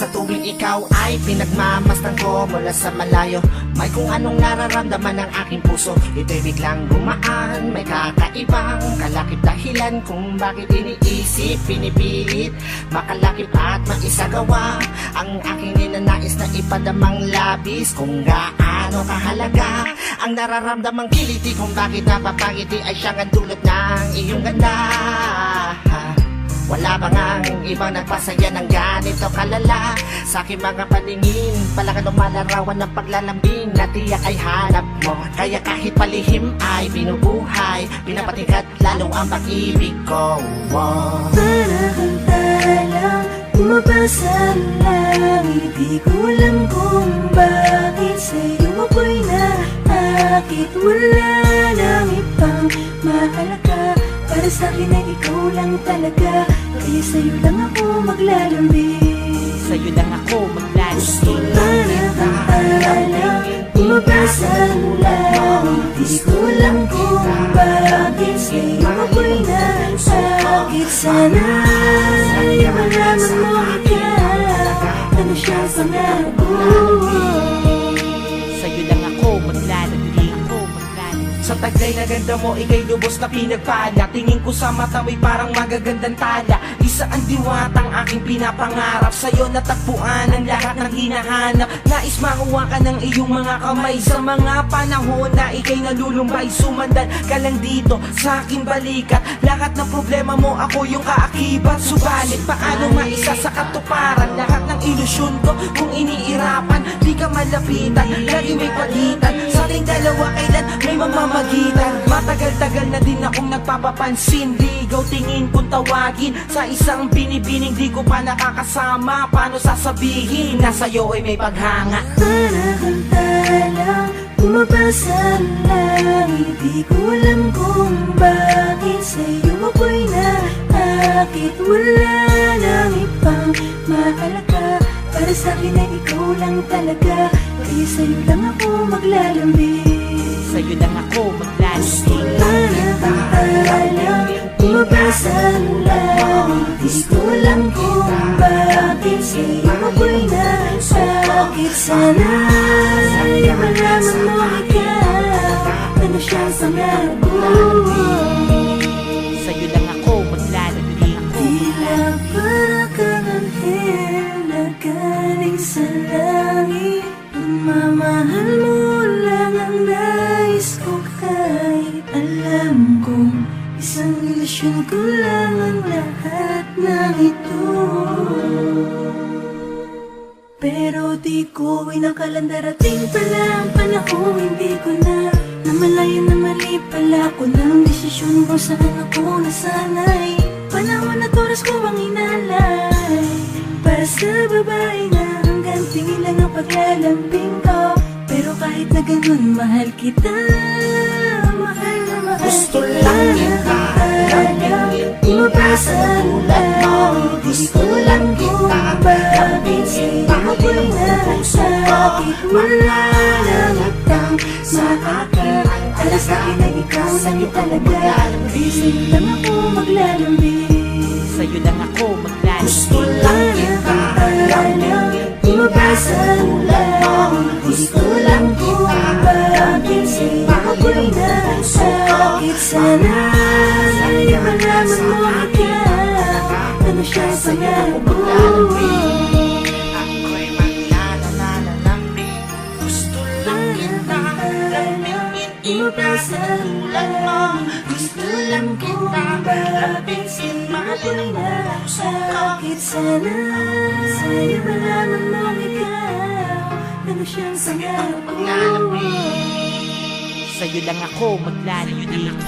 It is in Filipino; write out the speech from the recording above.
Sa tuwing ikaw ay pinagmamasdan ko mula sa malayo, may kung anong nararamdaman ng aking puso. Ito'y biglang gumaan, may kakaibang kalakip dahilan kung bakit iniisip, pinipilit makalakip at maisagawa ang aking ninanais na ipadamang labis. Kung gaano kahalaga ang nararamdamang kiliti, kung bakit napapangiti ay siyang ang dulot ng iyong ganda. Wala ba ngang ibang nagpasaya ng ganito kalala? Sa aking mga paningin, palakan lumalarawan ng paglalambing na tiyak ay hanap mo. Kaya kahit palihim ay binubuhay, pinapatingkat lalo ang pag-ibig ko. Para kang talang bumabasa ng langit, di ko alam kung bakit sa'yo ako'y naakit. Wala nang ibang mahalaga, para sa'kin ay ikaw lang talaga. Kaya sa'yo lang ako maglalambing, sa'yo lang ako maglalambing. para kang talang bumabasa ng langit, di ko alam kung bakit sa'yo ako'y naakit. Sana ay malaman mo ikaw, ano siya sa pangarap ko. Sa'yo lang ako maglalambing. Sa taglay na ganda mo, ika'y lubos na pinagpala. Tingin ko sa mata mo'y parang magagandang tala. Isa ang diwatang aking pinapangarap, sa'yo natagpuan ang lahat ng hinahanap. Nais makuha ka ng iyong mga kamay sa mga panahon na ika'y nalulumbay. Sumandan ka lang dito sa aking balikat, lahat ng problema mo ako yung kaakibat. Subalit paano maisa sa katuparan lahat ng ilusyon ko kung iniirapan? Di ka malapitan, lagi may pagitan sa ating dalawa, kailan may mamamagitan. Matagal-tagal na din akong nagpapapansin, ligaw tingin kung tawagin sa isang binibining di ko pa nakakasama. Paano sasabihin na sa'yo ay may paghanga? Para kang talang bumabasa ng langit, di ko alam kung bakit sa'yo ako'y naakit. Wala nang ibang mahalaga, para sa'kin ay ikaw lang talaga. Kaya sa'yo lang ako maglalambing, Sa'yo lang ako maglalambing. para kang talang bumabasa ng langit, di ko alam kung bakit sa'yo ako'y naakit. Sana ay malaman mo ikaw, ano siya sa pangarap ko. Sa'yo lang ako maglalambing. Tila para kang anghel na galing sa langit, pagmamahal mo lang ang nais ko. Kahit alam kong isang ilusyon ko lang ang lahat ng ito, pero di ko inakalang darating pala ang panahon. Hindi ko na namalayan na mali pala ko ng desisyon kung saan ako nasanay. Panahon at oras ko ang inalay para sa babae na hanggang tingin lang ang paglalambing ko. Pero kahit na ganun, mahal kita, mahal na mahal Gusto kita. lang kita lambingin, Bumabasa ng langit, gusto lang kita lambingin. Ako'y nasakit, wala nang ibang makakit. Para sa'kin ay ikaw lang talaga. Kaya sa'yo lang ako maglalambing, Sa'yo lang ako maglalambing. gusto lang kita lambingin. bumabasa ng langit, gusto lang kita lambingin. Ako'y nasakit, sana ay malaman mo ikaw, ano siya sa pangarap ko. Ako'y maglalambing, gusto lang kita lambingin. Bumabasa ng langit, Gusto lang kita lambingin. ako'y nasakit, sana sa'yo malaman mo ikaw, ano siyang pangarap ko. Maglalambing, Sa'yo lang ako maglalambing.